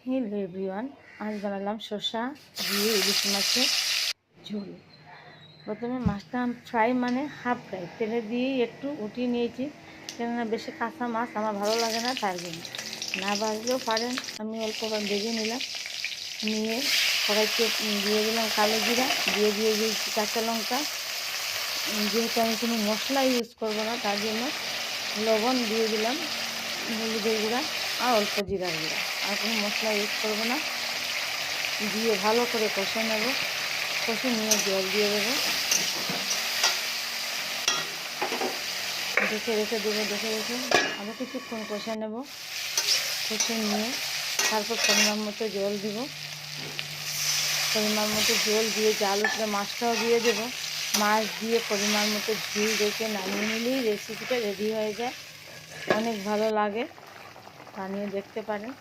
Hello everyone, আজ বানালাম শসা দিয়ে ইলিশ মাছের ঝোল। প্রথমে মাছটা ফ্রাই মানে হাফ ফ্রাই তেলে দিয়েই একটু উঠিয়ে নিয়েছি, কেননা বেশি কাঁচা মাছ আমার ভালো লাগে না, তার জন্য। না ভাজলেও পারেন, আমি অল্প ভেজে নিলাম। নিয়ে কড়াইতে দিয়ে দিলাম কালো জিরা, দিয়ে দিয়েছি কাঁচা লঙ্কা। যেহেতু আমি কোনো মশলা ইউজ করবো না, তার জন্য লবণ দিয়ে দিলাম, হলুদের গুঁড়া আর অল্প জিরার গুঁড়া, আর কোনো মশলা ইউজ করবো না। দিয়ে ভালো করে কষে নেব, কষে নিয়ে জল দিয়ে দেবো, রেখে দেবো, রেখে আরও কিছুক্ষণ কষে নেব। কষে নিয়ে তারপর পরিমাণ মতো জল দিব, পরিমাণ মতো জল দিয়ে জাল উঠলে মাছটাও দিয়ে দেবো। মাছ দিয়ে পরিমাণ মতো ঝোল রেখে নামিয়ে নিলেই রেসিপিটা রেডি হয়ে যায়। অনেক ভালো লাগে, বানিয়ে দেখতে পারেন।